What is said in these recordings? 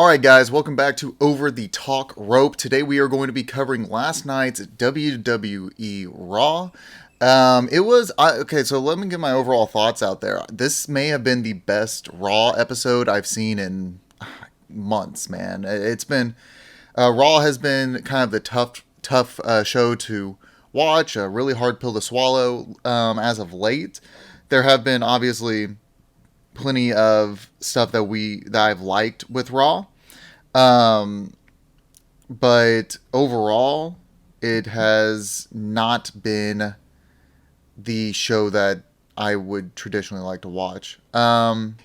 Alright guys, welcome back to Over the Talk Rope. Today we are going to be covering last night's WWE Raw. Okay, so let me get my overall thoughts out there. This may have been the best Raw episode I've seen in months, man. Raw has been kind of the tough show to watch, a really hard pill to swallow as of late. There have been obviously plenty of stuff that I've liked with Raw. But overall, it has not been the show that I would traditionally like to watch. From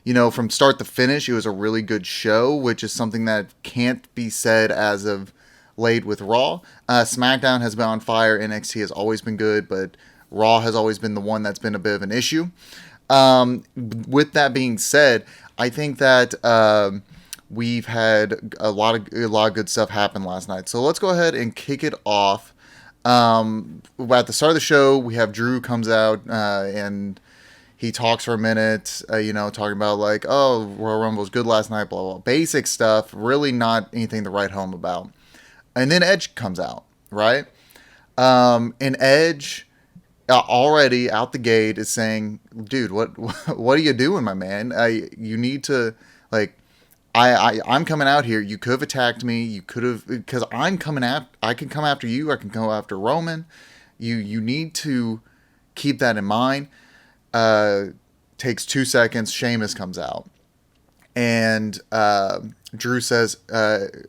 start to finish, it was a really good show, which is something that can't be said as of late with Raw. SmackDown has been on fire. NXT has always been good, but Raw has always been the one that's been a bit of an issue. With that being said, I think that we've had a lot of good stuff happen last night. So let's go ahead and kick it off. At the start of the show, we have Drew comes out and he talks for a minute, talking about like, oh, Royal Rumble was good last night, blah, blah, basic stuff, really not anything to write home about. And then Edge comes out, right? And Edge already out the gate is saying, dude, what are you doing, my man? You need to, like, I'm coming out here. You could have attacked me. You could have, because I can come after you. I can go after Roman. You need to keep that in mind. Takes 2 seconds. Sheamus comes out. And Drew says, that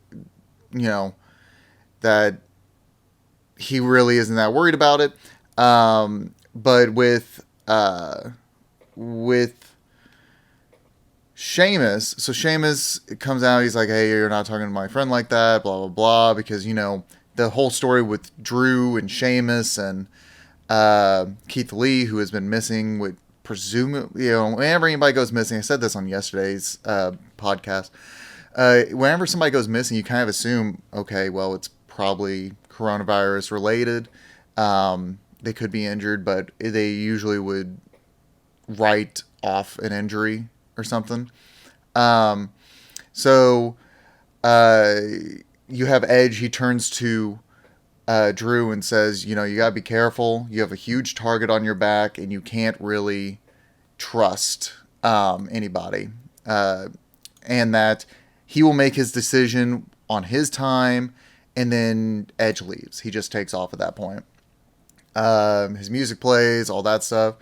he really isn't that worried about it. But with Sheamus, so Sheamus comes out, he's like, hey, you're not talking to my friend like that, blah, blah, blah, because, the whole story with Drew and Sheamus and Keith Lee, who has been missing, with presumably, whenever anybody goes missing, I said this on yesterday's podcast, whenever somebody goes missing, you kind of assume, okay, well, it's probably coronavirus related. They could be injured, but they usually would write off an injury or something. So you have Edge. He turns to Drew and says, you got to be careful. You have a huge target on your back, and you can't really trust anybody. And that he will make his decision on his time, and then Edge leaves. He just takes off at that point. His music plays, all that stuff.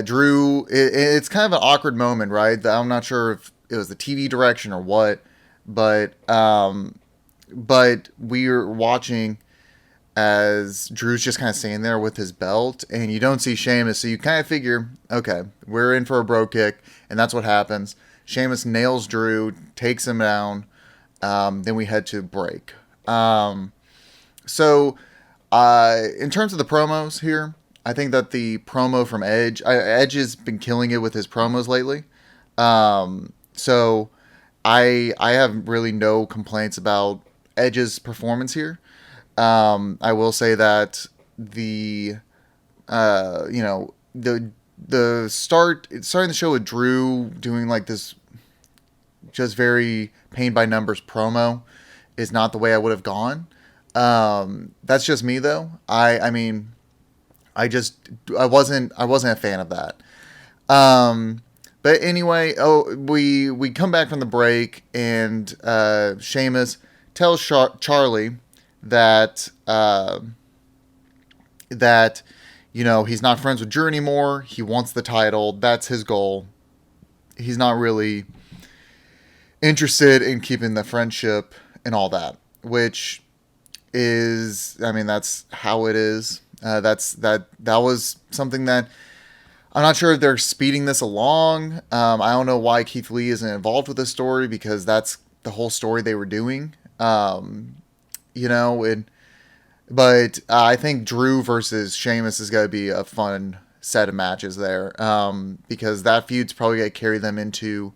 Drew, it's kind of an awkward moment, right? I'm not sure if it was the TV direction or what, but we're watching as Drew's just kind of standing there with his belt, and you don't see Sheamus, so you kind of figure, okay, we're in for a bro kick, and that's what happens. Sheamus nails Drew, takes him down, then we head to break. In terms of the promos here, I think that the promo from Edge has been killing it with his promos lately. So I have really no complaints about Edge's performance here. I will say that starting the show with Drew doing like this just very paint by numbers promo is not the way I would have gone. That's just me though. I wasn't a fan of that. But anyway, we come back from the break, and Sheamus tells Charlie that he's not friends with Drew anymore. He wants the title. That's his goal. He's not really interested in keeping the friendship and all that, which is, that's how it is. That was something that I'm not sure if they're speeding this along. I don't know why Keith Lee isn't involved with this story, because that's the whole story they were doing. But I think Drew versus Sheamus is going to be a fun set of matches there, because that feud's probably going to carry them into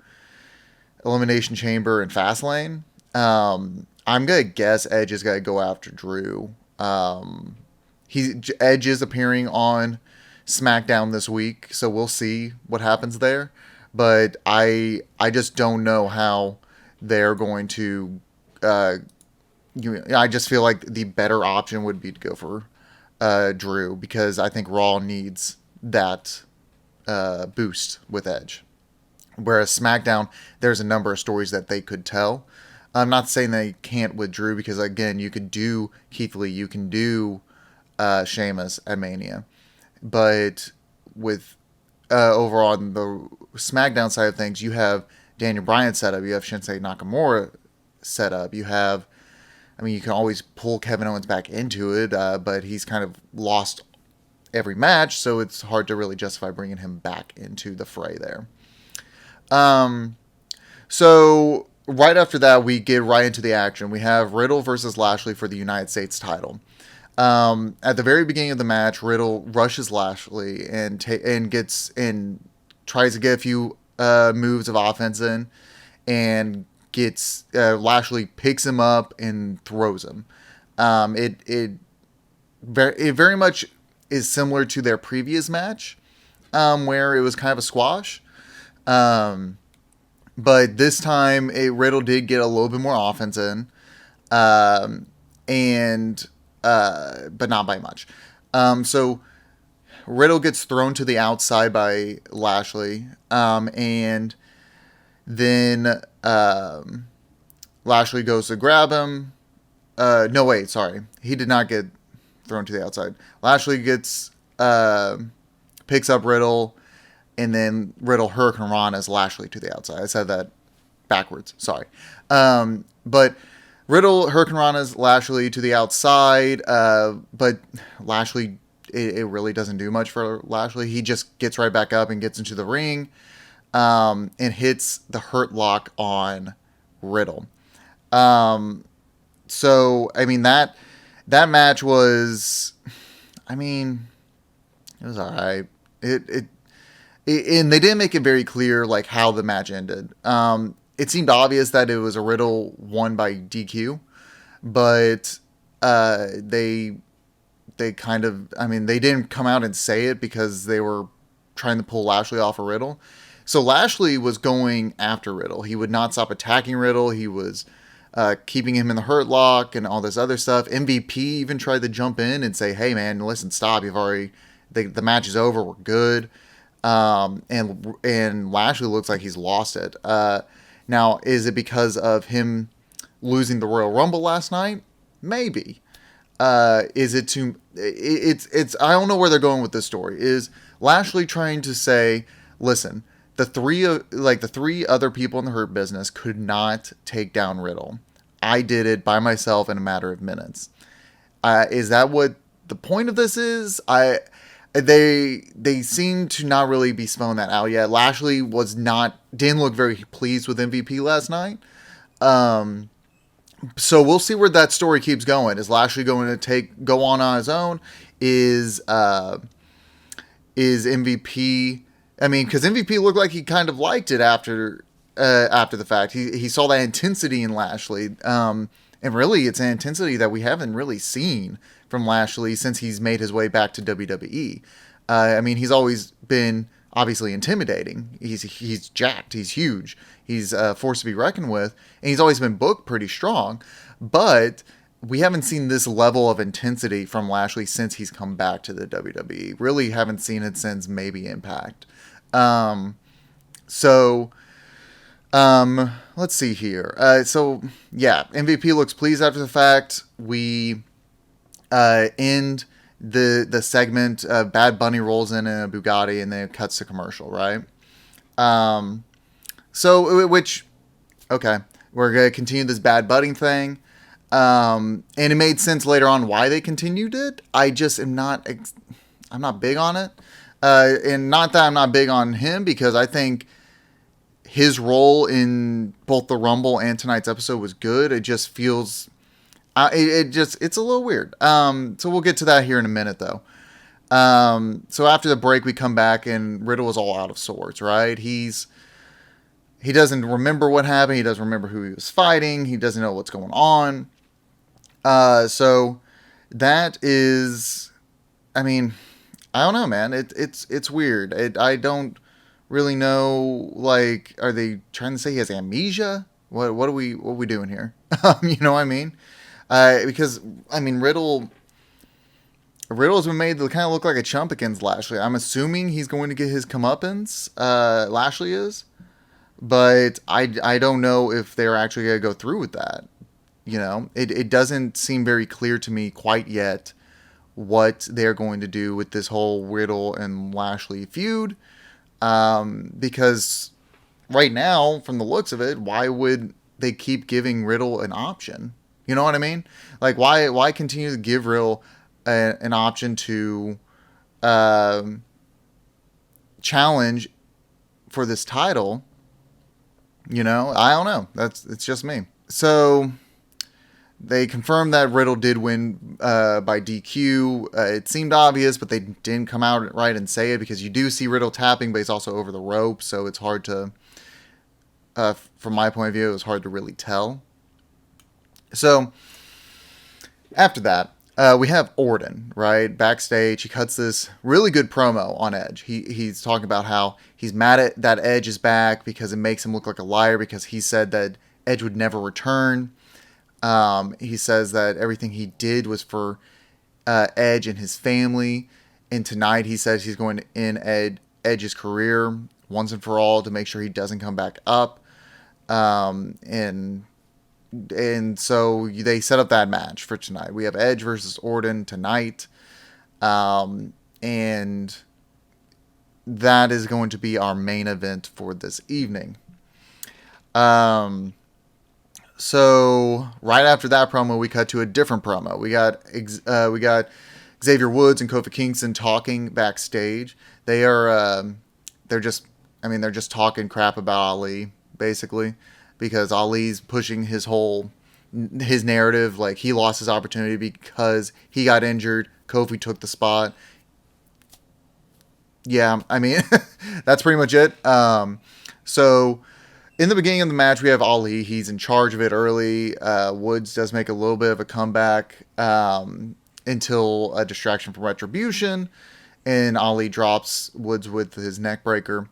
Elimination Chamber and Fastlane. I'm going to guess Edge is going to go after Drew. Edge is appearing on SmackDown this week, so we'll see what happens there. But I just don't know how they're going to. I just feel like the better option would be to go for Drew, because I think Raw needs that boost with Edge. Whereas SmackDown, there's a number of stories that they could tell. I'm not saying they can't with Drew, because again, you could do Keith Lee, you can do Sheamus at Mania, but with overall on the SmackDown side of things, you have Daniel Bryan set up, you have Shinsuke Nakamura set up, you have, I mean, you can always pull Kevin Owens back into it, but he's kind of lost every match, so it's hard to really justify bringing him back into the fray there. So right after that, we get right into the action. We have Riddle versus Lashley for the United States title. At the very beginning of the match, Riddle rushes Lashley and tries to get a few moves of offense in, and gets Lashley picks him up and throws him. It very much is similar to their previous match, where it was kind of a squash. But this time, Riddle did get a little bit more offense in, but not by much. So Riddle gets thrown to the outside by Lashley, and then Lashley goes to grab him. No, wait, sorry. He did not get thrown to the outside. Lashley picks up Riddle, and then Riddle Hurricane Rana's Lashley to the outside. I said that backwards. Sorry. But Riddle Hurricane Rana's Lashley to the outside. But Lashley, it really doesn't do much for Lashley. He just gets right back up and gets into the ring, and hits the Hurt Lock on Riddle. So, I mean, that match was, I mean, it was all right. And they didn't make it very clear like how the match ended. It seemed obvious that it was a Riddle won by DQ, but they kind of, I mean, they didn't come out and say it because they were trying to pull Lashley off of Riddle. So Lashley was going after Riddle. He would not stop attacking Riddle. He was keeping him in the Hurt Lock and all this other stuff. MVP even tried to jump in and say, "Hey man, listen, stop. The match is over. We're good." And Lashley looks like he's lost it. Now, is it because of him losing the Royal Rumble last night? Maybe. Is it too? It's. I don't know where they're going with this story. Is Lashley trying to say, listen, the three other people in the Hurt Business could not take down Riddle. I did it by myself in a matter of minutes. Is that what the point of this is? They seem to not really be spelling that out yet. Lashley didn't look very pleased with MVP last night. So we'll see where that story keeps going. Is Lashley going to go on his own? Is MVP? I mean, because MVP looked like he kind of liked it after the fact. He saw that intensity in Lashley, and really, it's an intensity that we haven't really seen from Lashley since he's made his way back to WWE. I mean, he's always been obviously intimidating. He's jacked. He's huge. He's a force to be reckoned with, and he's always been booked pretty strong. But we haven't seen this level of intensity from Lashley since he's come back to the WWE. Really haven't seen it since maybe Impact. Let's see here. MVP looks pleased after the fact. We end the segment. Bad Bunny rolls in a Bugatti, and then it cuts to commercial, right? Okay, we're gonna continue this Bad Bunny thing. And it made sense later on why they continued it. I just am not. I'm not big on it. And not that I'm not big on him, because I think his role in both the Rumble and tonight's episode was good. It just feels, it's a little weird. So we'll get to that here in a minute, though. So after the break, we come back, and Riddle is all out of sorts, right? He doesn't remember what happened. He doesn't remember who he was fighting. He doesn't know what's going on. So that is, I mean, I don't know, man. It's weird. I don't really know, like, are they trying to say he has amnesia? What are we doing here? You know what I mean? Because I mean Riddle's been made to kind of look like a chump against Lashley. I'm assuming he's going to get his comeuppance. Lashley is, but I don't know if they're actually going to go through with that. You know, it doesn't seem very clear to me quite yet what they're going to do with this whole Riddle and Lashley feud. Because right now, from the looks of it, why would they keep giving Riddle an option? You know what I mean? Like, why continue to give Riddle an option to um, challenge for this title? You know, I don't know. It's just me. So they confirmed that Riddle did win by DQ. It seemed obvious, but they didn't come out right and say it because you do see Riddle tapping, but he's also over the rope, so it's hard to, from my point of view, it was hard to really tell. So after that, we have Orton, right? Backstage, he cuts this really good promo on Edge. He's talking about how he's mad at that Edge is back because it makes him look like a liar because he said that Edge would never return. He says that everything he did was for Edge and his family. And tonight he says he's going to end Edge's career once and for all to make sure he doesn't come back up. And so they set up that match for tonight. We have Edge versus Orton tonight. And that is going to be our main event for this evening. So right after that promo, we cut to a different promo. We got Xavier Woods and Kofi Kingston talking backstage. They're just talking crap about Ali basically because Ali's pushing his narrative, like he lost his opportunity because he got injured. Kofi took the spot. Yeah, I mean that's pretty much it. So. In the beginning of the match, we have Ali. He's in charge of it early. Woods does make a little bit of a comeback until a distraction from Retribution. And Ali drops Woods with his neck breaker.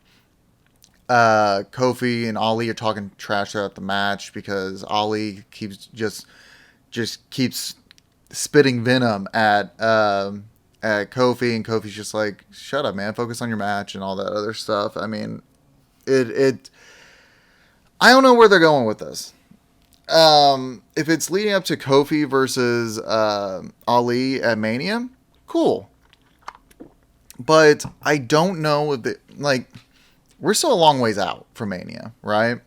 Kofi and Ali are talking trash throughout the match because Ali keeps just keeps spitting venom at Kofi. And Kofi's just like, shut up, man. Focus on your match and all that other stuff. I mean, I don't know where they're going with this. If it's leading up to Kofi versus Ali at Mania, cool. But I don't know if we're still a long ways out from Mania, right?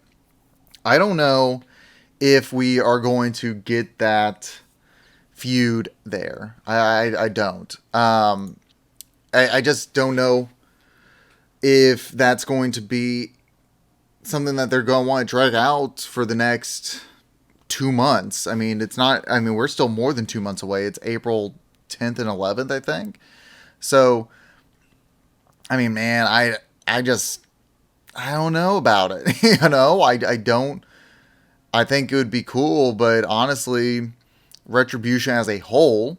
I don't know if we are going to get that feud there. I don't. I just don't know if that's going to be something that they're going to want to drag out for the next 2 months. I mean, we're still more than 2 months away. It's April 10th and 11th, I think. So, I mean, man, I don't know about it. You know, I think it would be cool, but honestly, Retribution as a whole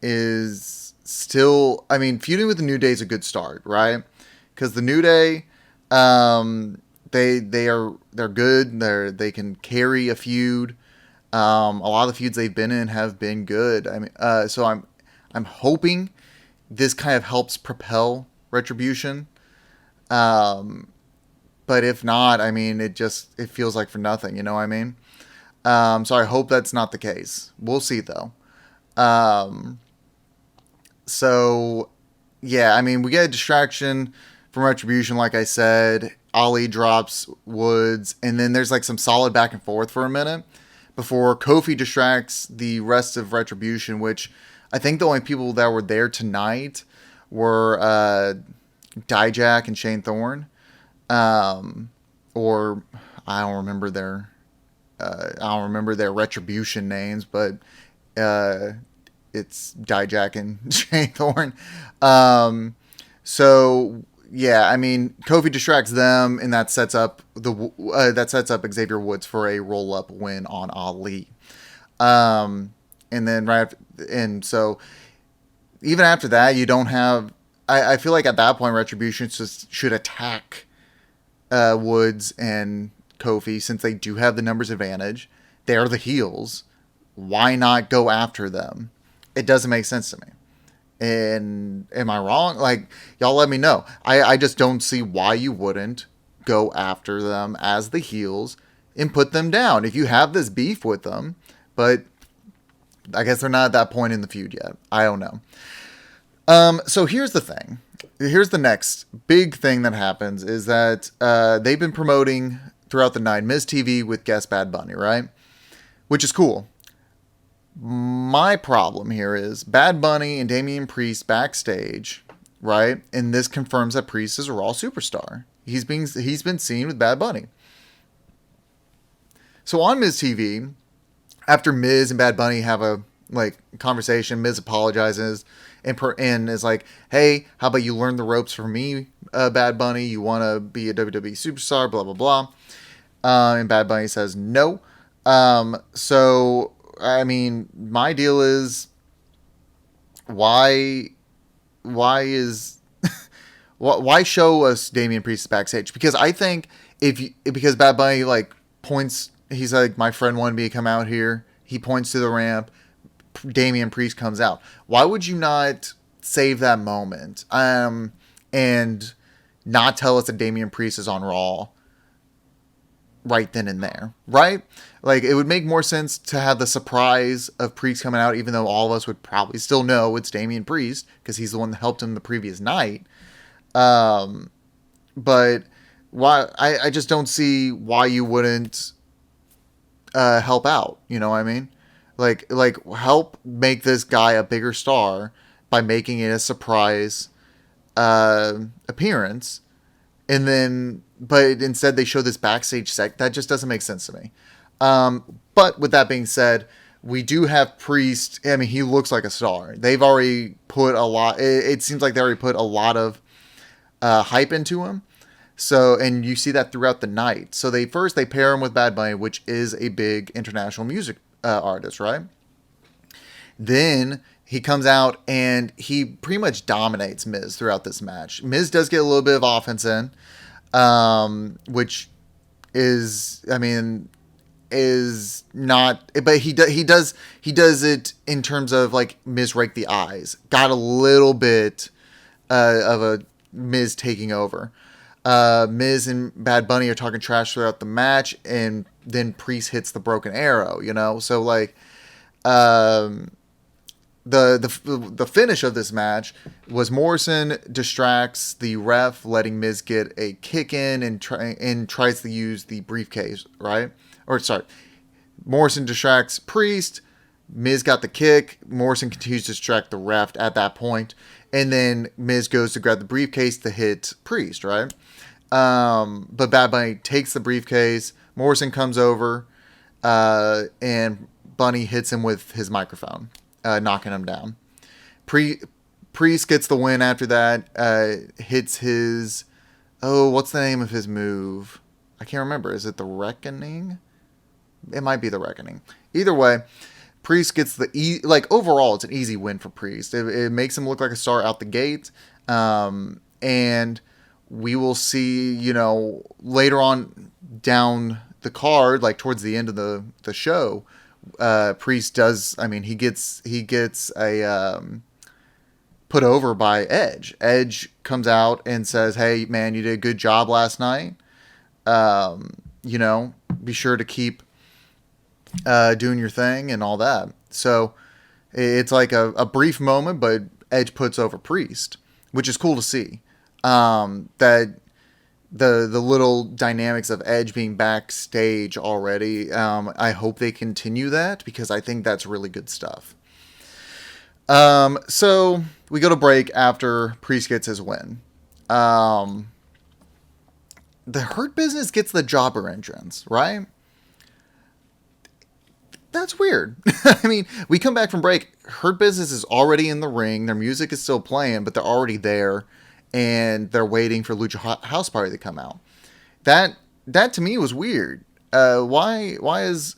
is still, I mean, feuding with the New Day is a good start, right? Because the New Day, they're good. They can carry a feud. A lot of the feuds they've been in have been good. I mean, so I'm hoping this kind of helps propel Retribution. But if not, I mean, it feels like for nothing. You know what I mean? So I hope that's not the case. We'll see though. So yeah, I mean, we get a distraction from Retribution, like I said. Ali drops Woods, and then there's like some solid back and forth for a minute before Kofi distracts the rest of Retribution, which I think the only people that were there tonight were Dijak and Shane Thorne, or I don't remember their Retribution names, but it's Dijak and Shane Thorne. So yeah, I mean, Kofi distracts them, and that sets up Xavier Woods for a roll-up win on Ali. And then so even after that, you don't have. I feel like at that point, Retribution should attack Woods and Kofi, since they do have the numbers advantage. They're the heels. Why not go after them? It doesn't make sense to me. And am I wrong? Like, y'all let me know. I just don't see why you wouldn't go after them as the heels and put them down if you have this beef with them. But I guess they're not at that point in the feud yet. I don't know. So here's the thing. Here's the next big thing that happens is that they've been promoting throughout the night Miz TV with guest Bad Bunny, right? Which is cool. My problem here is Bad Bunny and Damian Priest backstage, right? And this confirms that Priest is a Raw superstar. He's been seen with Bad Bunny. So on Miz TV, after Miz and Bad Bunny have a conversation, Miz apologizes and is like, "Hey, how about you learn the ropes from me, Bad Bunny? You want to be a WWE superstar, blah blah blah." And Bad Bunny says no. So I mean, my deal is why is why show us Damian Priest backstage? Because I think because Bad Bunny points, he's like, my friend wanted me to come out here. He points to the ramp. Damian Priest comes out. Why would you not save that moment and not tell us that Damian Priest is on Raw right then and there, right? Like, it would make more sense to have the surprise of Priest coming out, even though all of us would probably still know it's Damian Priest because he's the one that helped him the previous night. But why? I just don't see why you wouldn't help out. You know what I mean? Like help make this guy a bigger star by making it a surprise appearance, and then but instead they show this backstage sec that just doesn't make sense to me. But with that being said, we do have Priest. I mean, he looks like a star. They've already put a lot. It seems like they already put a lot of hype into him. So, and you see that throughout the night. So they pair him with Bad Bunny, which is a big international music artist, right? Then he comes out and he pretty much dominates Miz throughout this match. Miz does get a little bit of offense in, which is, I mean, is not, but he does it in terms of like Miz rake the eyes. Got a little bit of a Miz taking over. Miz and Bad Bunny are talking trash throughout the match, and then Priest hits the broken arrow, you know? So like the finish of this match was Morrison distracts the ref, letting Miz get a kick in and tries to use the briefcase, right? Or sorry, Morrison distracts Priest. Miz got the kick. Morrison continues to distract the ref at that point, and then Miz goes to grab the briefcase to hit Priest, right? But Bad Bunny takes the briefcase. Morrison comes over, and Bunny hits him with his microphone, knocking him down. Priest gets the win after that. Hits his, what's the name of his move? I can't remember. Is it the Reckoning? It might be the Reckoning. Either way, Priest gets overall, it's an easy win for Priest. It makes him look like a star out the gate. And we will see, later on down the card, like towards the end of the show, Priest does, he gets a put over by Edge. Edge comes out and says, "Hey man, you did a good job last night. Be sure to keep doing your thing," and all that. So it's like a brief moment, but Edge puts over Priest, which is cool to see. That the little dynamics of Edge being backstage already. I hope they continue that because I think that's really good stuff. So we go to break after Priest gets his win. The Hurt Business gets the jobber entrance, right? That's weird. We come back from break. Hurt Business is already in the ring. Their music is still playing, but they're already there, and they're waiting for Lucha House Party to come out. That to me was weird. Why is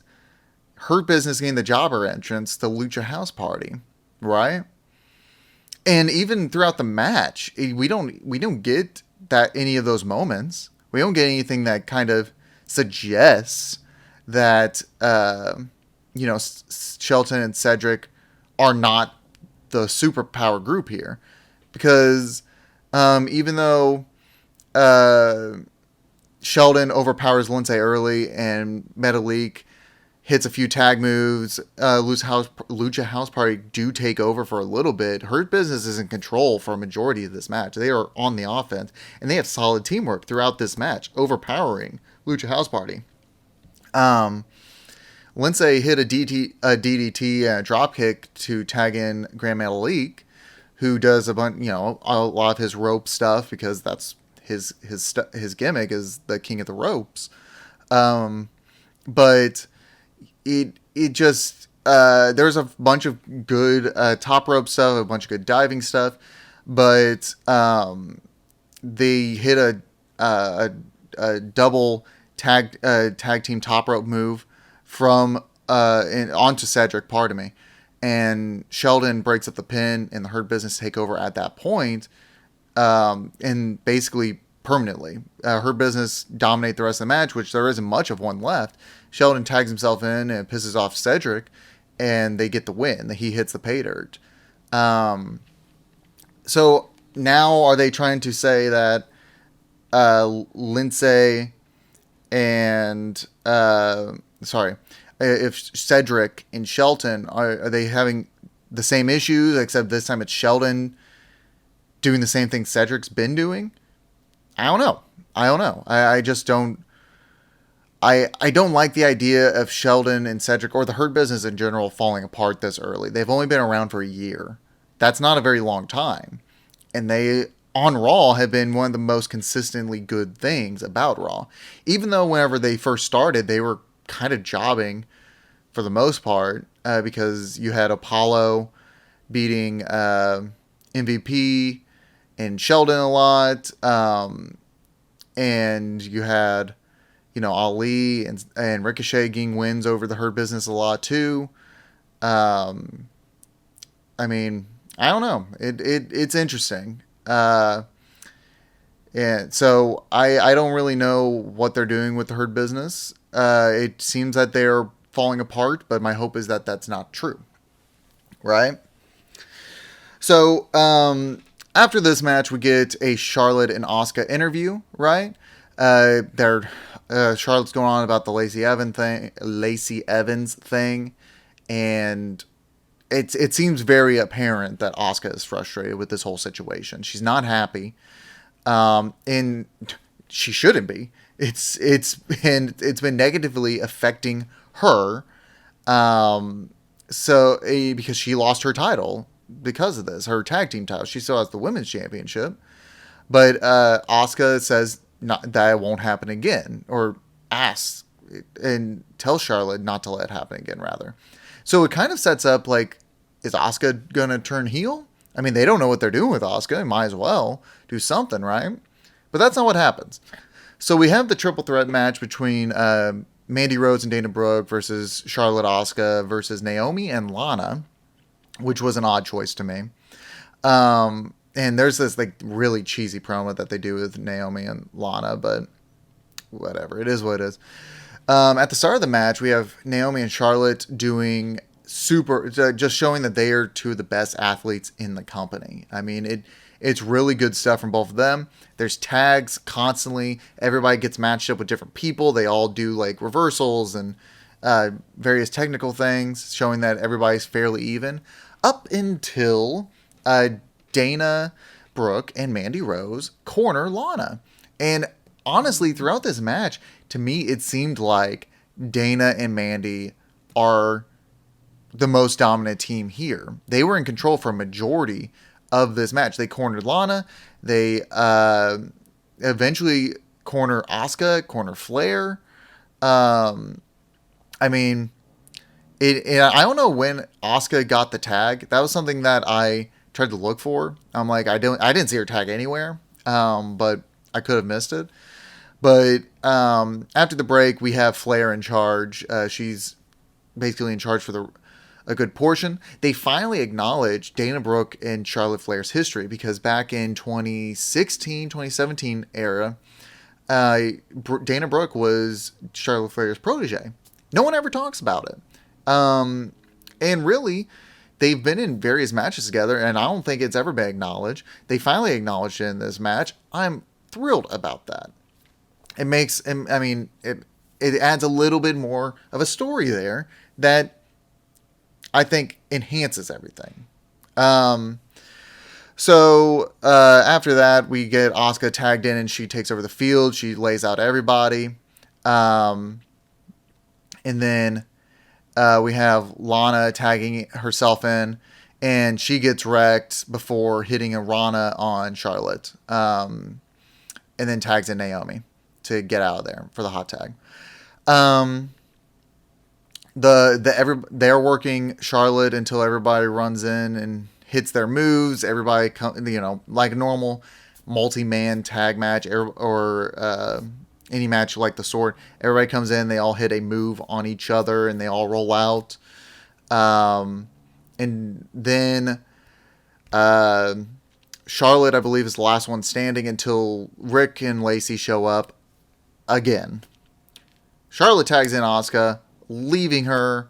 Hurt Business getting the jobber entrance to Lucha House Party, right? And even throughout the match, we don't get that any of those moments. We don't get anything that kind of suggests that Shelton and Cedric are not the superpower group here, because even though Sheldon overpowers Lindsay early and Metalik hits a few tag moves, Lucha House Party do take over for a little bit. Hurt Business is in control for a majority of this match. They are on the offense, and they have solid teamwork throughout this match, overpowering Lucha House Party. Lindsay hit a DDT and a dropkick to tag in Grand Metalik, who does a lot of his rope stuff, because that's his gimmick is the king of the ropes. But it just there's a bunch of good top rope stuff, a bunch of good diving stuff, but they hit a double tag team top rope move from onto Cedric, pardon me, and Sheldon breaks up the pin, and the Hurt Business take over at that point, and basically permanently. Hurt Business dominate the rest of the match, which there isn't much of one left. Sheldon tags himself in and pisses off Cedric, and they get the win. He hits the pay dirt. So now are they trying to say that Lindsay and if Cedric and Shelton are they having the same issues, except this time it's Sheldon doing the same thing Cedric's been doing? I don't know. I just don't. I don't like the idea of Sheldon and Cedric, or the Hurt Business in general, falling apart this early. They've only been around for a year. That's not a very long time. And they, on Raw, have been one of the most consistently good things about Raw. Even though whenever they first started, they were kind of jobbing for the most part, because you had Apollo beating MVP and Sheldon a lot, and you had Ali and Ricochet getting wins over the Hurt Business a lot too. I mean, I don't know. It's interesting. And so I don't really know what they're doing with the Hurt Business. It seems that they're falling apart, but my hope is that that's not true. Right? So, after this match, we get a Charlotte and Asuka interview, right? Charlotte's going on about the Lacey Evans thing, and it seems very apparent that Asuka is frustrated with this whole situation. She's not happy, and she shouldn't be. It's been negatively affecting her, because she lost her title because of this, her tag team title. She still has the women's championship, but Asuka says that it won't happen again, or asks and tells Charlotte not to let it happen again, rather. So it kind of sets up, like, is Asuka gonna turn heel? I mean, they don't know what they're doing with Asuka. Might as well do something, right? But that's not what happens. So we have the triple threat match between Mandy Rose and Dana Brooke versus Charlotte, Asuka versus Naomi and Lana, which was an odd choice to me. And there's this like really cheesy promo that they do with Naomi and Lana, but whatever. It is what it is. At the start of the match, we have Naomi and Charlotte doing just showing that they are two of the best athletes in the company. I mean, it's really good stuff from both of them. There's tags constantly. Everybody gets matched up with different people. They all do like reversals and various technical things, showing that everybody's fairly even. Up until Dana Brooke and Mandy Rose corner Lana. And honestly, throughout this match, to me, it seemed like Dana and Mandy are the most dominant team here. They were in control for a majority of this match. They cornered Lana. They eventually corner Asuka, corner Flair. I mean, I don't know when Asuka got the tag. That was something that I tried to look for. I'm like, I didn't see her tag anywhere, but I could have missed it. But after the break, we have Flair in charge. She's basically in charge for a good portion. They finally acknowledge Dana Brooke and Charlotte Flair's history, because back in 2016, 2017 era, Dana Brooke was Charlotte Flair's protege. No one ever talks about it. And really, they've been in various matches together, and I don't think it's ever been acknowledged. They finally acknowledged it in this match. I'm thrilled about that. It makes, I mean, it adds a little bit more of a story there that I think enhances everything. So after that, we get Asuka tagged in, and she takes over the field. She lays out everybody. And then we have Lana tagging herself in, and she gets wrecked before hitting a Rana on Charlotte. And then tags in Naomi to get out of there for the hot tag. They're working Charlotte until everybody runs in and hits their moves. Everybody, like a normal multi-man tag match or any match like the Sword. Everybody comes in, they all hit a move on each other, and they all roll out. And then Charlotte, I believe, is the last one standing until Rick and Lacey show up again. Charlotte tags in Asuka, leaving her.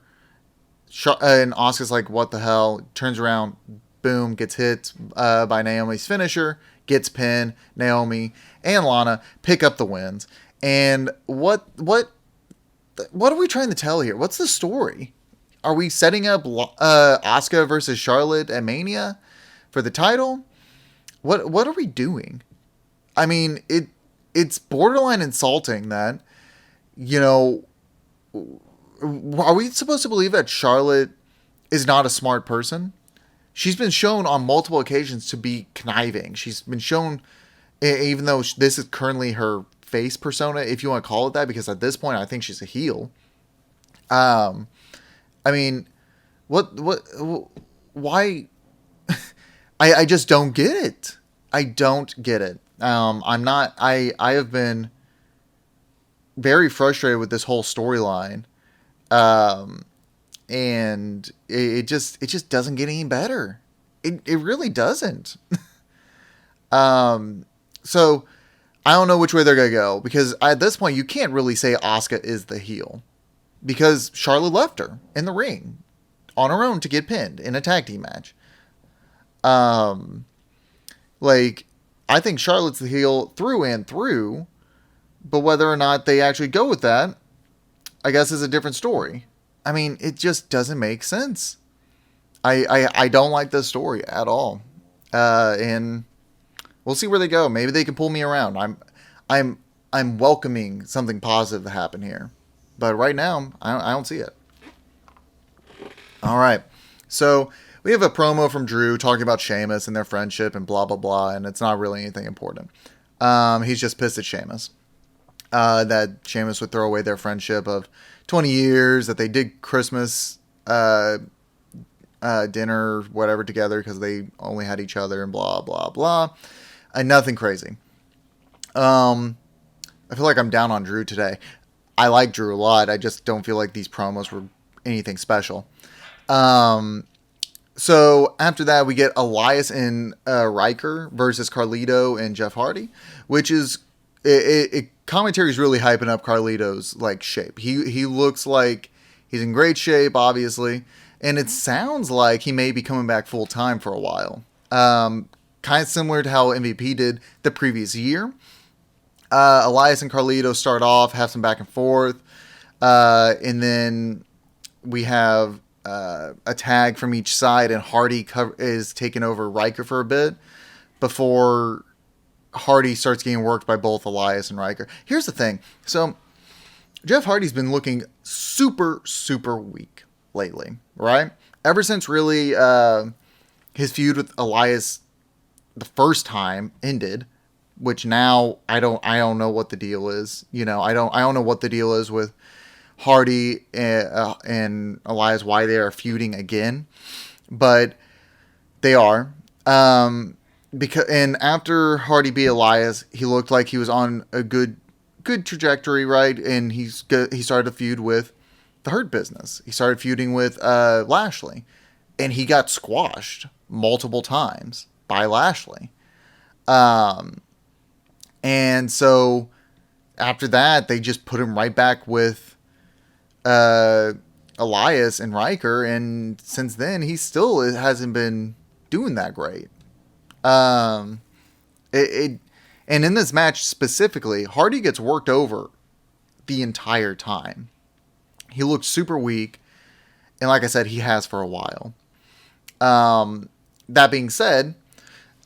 And Asuka's like, what the hell? Turns around, boom, gets hit by Naomi's finisher, gets pinned. Naomi and Lana pick up the wins. And what are we trying to tell here? What's the story? Are we setting up Asuka versus Charlotte at Mania for the title? What are we doing? I mean, it's borderline insulting that, are we supposed to believe that Charlotte is not a smart person? She's been shown on multiple occasions to be conniving. She's been shown, even though this is currently her face persona, if you want to call it that, because at this point I think she's a heel. I mean, why? I just don't get it. I don't get it. I have been very frustrated with this whole storyline. And it just doesn't get any better. It really doesn't. So I don't know which way they're going to go, because at this point you can't really say Asuka is the heel, because Charlotte left her in the ring on her own to get pinned in a tag team match. I think Charlotte's the heel through and through, but whether or not they actually go with that, I guess, is a different story. I mean, it just doesn't make sense. I don't like this story at all. And we'll see where they go. Maybe they can pull me around. I'm welcoming something positive to happen here. But right now, I don't see it. All right. So we have a promo from Drew talking about Sheamus and their friendship and blah, blah, blah. And it's not really anything important. He's just pissed at Sheamus. That Sheamus would throw away their friendship of 20 years, that they did Christmas dinner, whatever, together because they only had each other and blah, blah, blah. And nothing crazy. I feel like I'm down on Drew today. I like Drew a lot. I just don't feel like these promos were anything special. So after that, we get Elias and Riker versus Carlito and Jeff Hardy, which is commentary is really hyping up Carlito's shape. He looks like he's in great shape, obviously, and it sounds like he may be coming back full time for a while. Kind of similar to how MVP did the previous year. Elias and Carlito start off, have some back and forth, and then we have a tag from each side, and Hardy is taking over Riker for a bit before Hardy starts getting worked by both Elias and Riker. Here's the thing. So Jeff Hardy's been looking super, super weak lately, right? Ever since really his feud with Elias the first time ended, which now I don't know what the deal is. I don't know what the deal is with Hardy and Elias, why they are feuding again, but they are. And after Hardy beat Elias, he looked like he was on a good trajectory, right? And he started a feud with the Hurt Business. He started feuding with Lashley, and he got squashed multiple times by Lashley. And so after that, they just put him right back with uh, Elias and Riker, and since then he still hasn't been doing that great. Um, it and in this match specifically, Hardy gets worked over the entire time. He looked super weak, and like I said, he has for a while. That being said,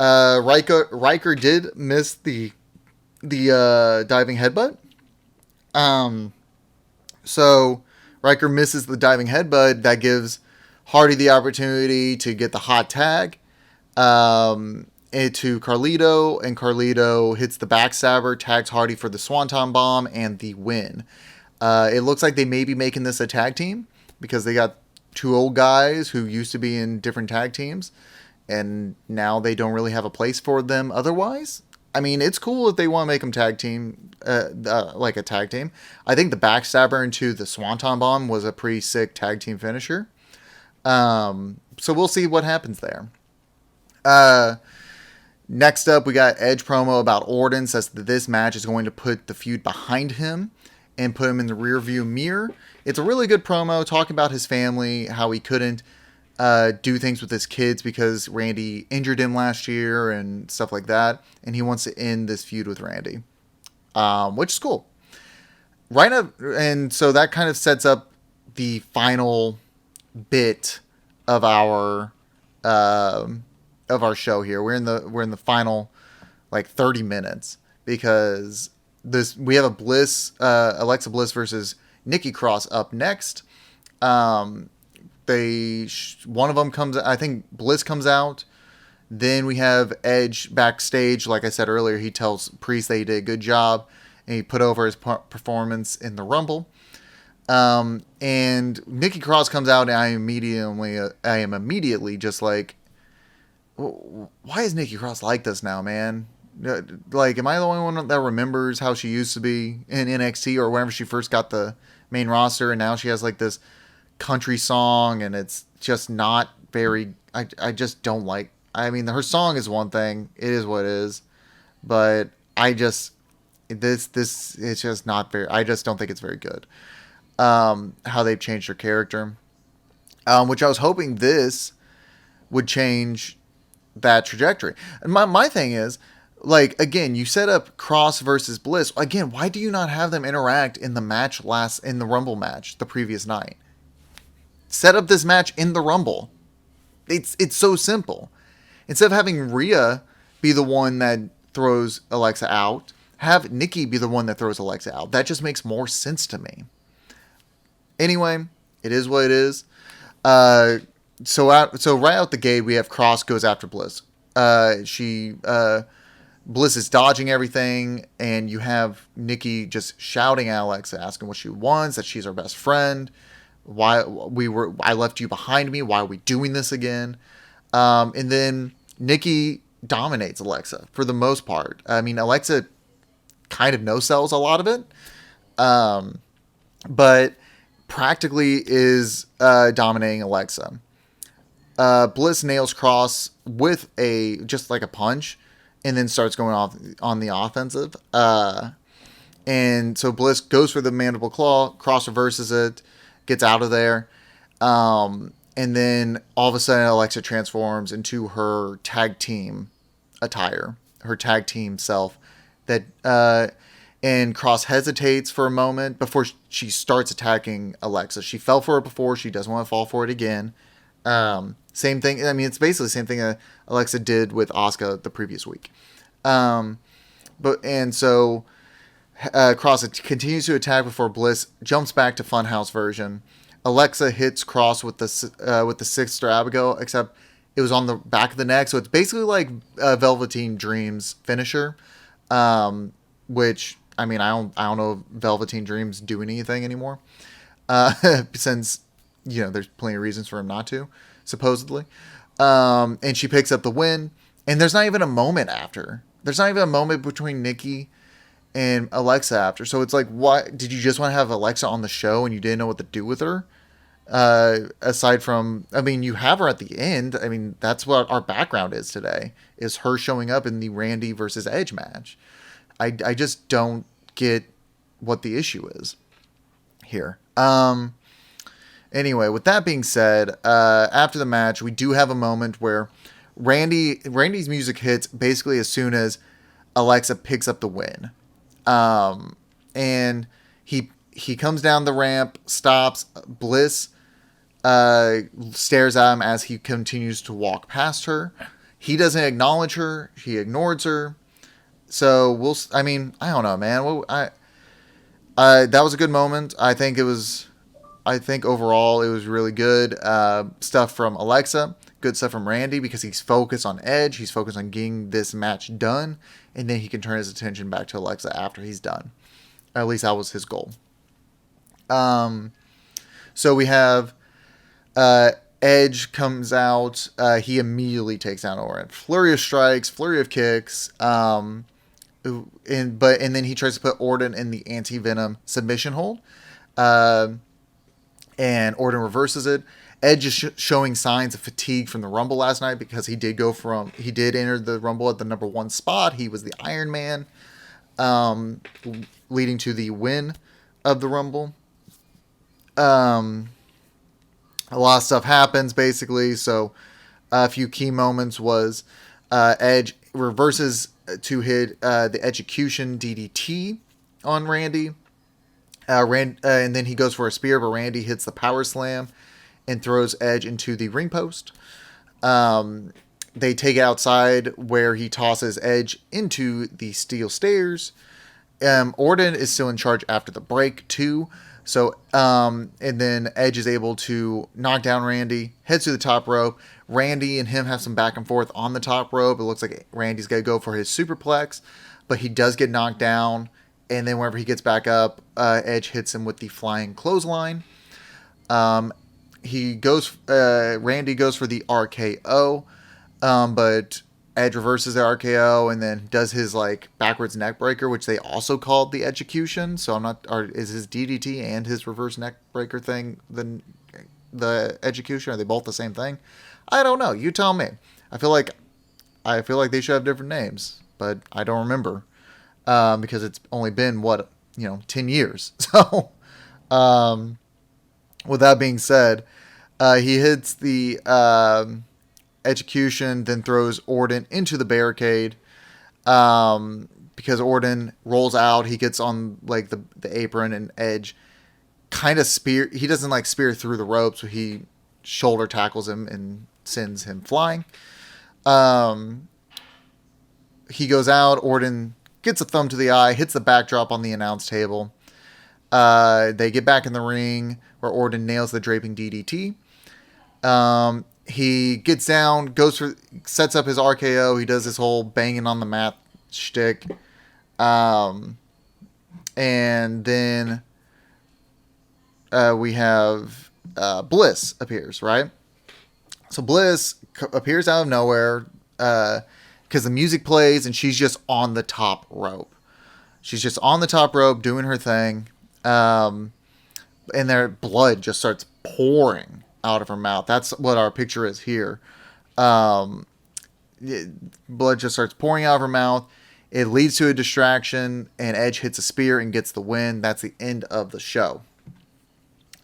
Riker did miss the diving headbutt. Um, so Riker misses the diving headbutt. That gives Hardy the opportunity to get the hot tag to Carlito, and Carlito hits the backstabber, tags Hardy for the Swanton Bomb and the win. It looks like they may be making this a tag team because they got two old guys who used to be in different tag teams, and now they don't really have a place for them otherwise. I mean, it's cool if they want to make them tag team, like a tag team. I think the backstabber into the Swanton Bomb was a pretty sick tag team finisher. So we'll see what happens there. Next up, we got Edge promo about Orton. Says that this match is going to put the feud behind him and put him in the rearview mirror. It's a really good promo talking about his family, how he couldn't do things with his kids because Randy injured him last year and stuff like that. And he wants to end this feud with Randy, which is cool. Right up, and so that kind of sets up the final bit of our show here. We're in the final like 30 minutes because we have a Alexa Bliss versus Nikki Cross up next. One of them comes. I think Bliss comes out. Then we have Edge backstage. Like I said earlier, he tells Priest that he did a good job and he put over his performance in the Rumble. And Nikki Cross comes out, and I am immediately just like, why is Nikki Cross like this now, man? Like, am I the only one that remembers how she used to be in NXT or whenever she first got the main roster, and now she has like this country song, and it's just not very. I just don't like. I mean, her song is one thing; it is what it is, but this it's just not very. I just don't think it's very good. How they've changed her character, which I was hoping this would change that trajectory. And my thing is, like, again, you set up Cross versus Bliss. Again, why do you not have them interact in the match in the Rumble match the previous night? Set up this match in the Rumble. It's so simple. Instead of having Rhea be the one that throws Alexa out, have Nikki be the one that throws Alexa out. That just makes more sense to me. Anyway, it is what it is. So right out the gate, we have Cross goes after Bliss. Bliss is dodging everything, and you have Nikki just shouting at Alexa, asking what she wants, that she's our best friend. I left you behind me. Why are we doing this again? And then Nikki dominates Alexa for the most part. I mean, Alexa kind of no-sells a lot of it, but practically is dominating Alexa. Bliss nails Cross with just like a punch, and then starts going off on the offensive. And so Bliss goes for the mandible claw. Cross reverses it, gets out of there. And then all of a sudden Alexa transforms into her tag team attire, her tag team self. And Cross hesitates for a moment before she starts attacking Alexa. She fell for it before. She doesn't want to fall for it again. Same thing. I mean, it's basically the same thing Alexa did with Asuka the previous week. So Cross continues to attack before Bliss jumps back to Funhouse version. Alexa hits Cross with the Sister Abigail, except it was on the back of the neck. So it's basically like Velveteen Dream's finisher, which, I mean, I don't know if Velveteen Dream's doing anything anymore, since, there's plenty of reasons for him not to, supposedly. And she picks up the win, and there's not even a moment after. There's not even a moment between Nikki and Alexa after. So it's like, what? Did you just want to have Alexa on the show and you didn't know what to do with her? Aside from, I mean, you have her at the end. I mean, that's what our background is today, is her showing up in the Randy versus Edge match. I just don't get what the issue is here. Anyway, with that being said, after the match, we do have a moment where Randy's music hits basically as soon as Alexa picks up the win. And he comes down the ramp, stops. Bliss stares at him as he continues to walk past her. He doesn't acknowledge her. He ignores her. So I don't know, man. That was a good moment. I think overall it was really good stuff from Alexa. Good stuff from Randy because he's focused on Edge. He's focused on getting this match done. And then he can turn his attention back to Alexa after he's done. At least that was his goal. So we have Edge comes out. He immediately takes down Orton. Flurry of strikes, flurry of kicks. And then he tries to put Orton in the anti-venom submission hold. And Orton reverses it. Edge is showing signs of fatigue from the Rumble last night because he did enter the Rumble at the number 1 spot. He was the Iron Man, leading to the win of the Rumble. A lot of stuff happens basically. So a few key moments was Edge reverses to hit the execution DDT on Randy. And then he goes for a spear, but Randy hits the power slam and throws Edge into the ring post. They take it outside where he tosses Edge into the steel stairs. Orton is still in charge after the break too. So, and then Edge is able to knock down Randy, heads to the top rope. Randy and him have some back and forth on the top rope. It looks like Randy's going to go for his superplex, but he does get knocked down. And then whenever he gets back up, Edge hits him with the flying clothesline. Randy goes for the RKO, but Edge reverses the RKO and then does his backwards neck breaker, which they also called the execution. So is his DDT and his reverse neck breaker thing the execution? Are they both the same thing? I don't know. You tell me. I feel like they should have different names, but I don't remember because it's only been 10 years. So, with that being said, he hits the execution, then throws Orton into the barricade. Because Orton rolls out, he gets on the apron, and Edge kind of he doesn't spear through the ropes, so he shoulder tackles him and sends him flying. He goes out, Orton gets a thumb to the eye, hits the backdrop on the announce table. They get back in the ring where Orton nails the draping DDT. He gets down, sets up his RKO. He does this whole banging on the mat shtick. And then we have Bliss appears, right? So Bliss appears out of nowhere because the music plays and she's just on the top rope. She's just on the top rope doing her thing. And their blood just starts pouring out of her mouth. That's what our picture is here. Blood just starts pouring out of her mouth. It leads to a distraction, and Edge hits a spear and gets the win. That's the end of the show.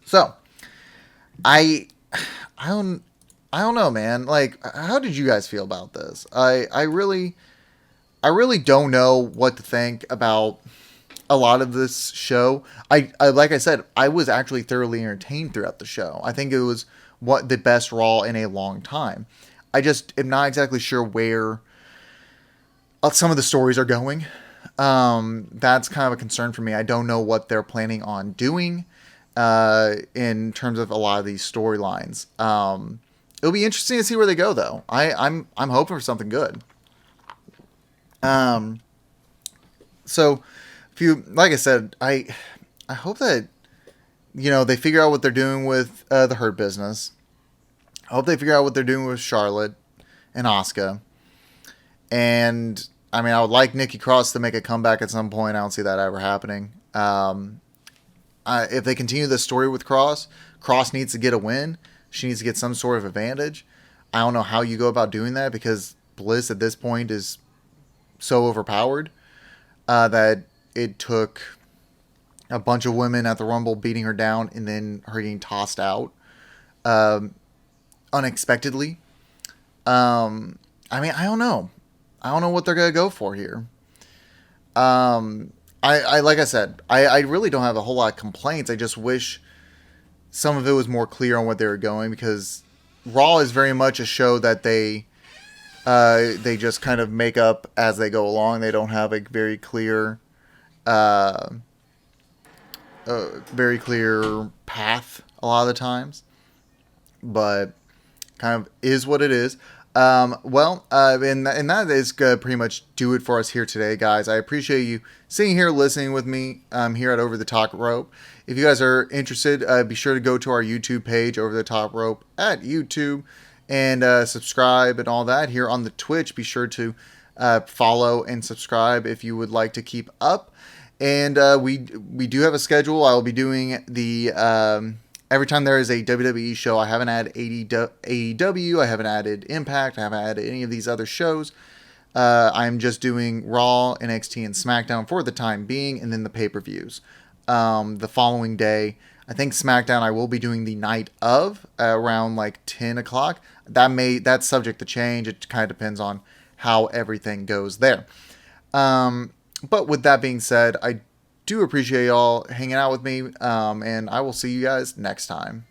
So, I don't know, man. How did you guys feel about this? I really don't know what to think about a lot of this show. I like I said, I was actually thoroughly entertained throughout the show. I think it was the best Raw in a long time. I just am not exactly sure where some of the stories are going. That's kind of a concern for me. I don't know what they're planning on doing in terms of a lot of these storylines. It'll be interesting to see where they go, though. I'm hoping for something good. So, like I said, I hope that they figure out what they're doing with the Hurt Business. I hope they figure out what they're doing with Charlotte and Asuka. And I would like Nikki Cross to make a comeback at some point. I don't see that ever happening. If they continue the story with Cross needs to get a win. She needs to get some sort of advantage. I don't know how you go about doing that because Bliss at this point is so overpowered that it took a bunch of women at the Rumble beating her down and then her getting tossed out um, unexpectedly. I mean, I don't know. I don't know what they're gonna go for here. I like I said, I really don't have a whole lot of complaints. I just wish some of it was more clear on what they were going, because Raw is very much a show that they just kind of make up as they go along. They don't have a uh, very clear path a lot of the times, but kind of is what it is. And that is gonna pretty much do it for us here today, guys. I appreciate you sitting here listening with me here at Over the Top Rope. If you guys are interested, be sure to go to our YouTube page, Over the Top Rope at YouTube, and subscribe and all that. Here on the Twitch, be sure to follow and subscribe if you would like to keep up. And we do have a schedule. I will be doing the every time there is a WWE show. I haven't added AEW. I haven't added Impact. I haven't added any of these other shows. I'm just doing Raw, NXT, and SmackDown for the time being, and then the pay-per-views. The following day, I think SmackDown, I will be doing the night of around like 10 o'clock. That's subject to change. It kind of depends on how everything goes there. But with that being said, I do appreciate y'all hanging out with me, and I will see you guys next time.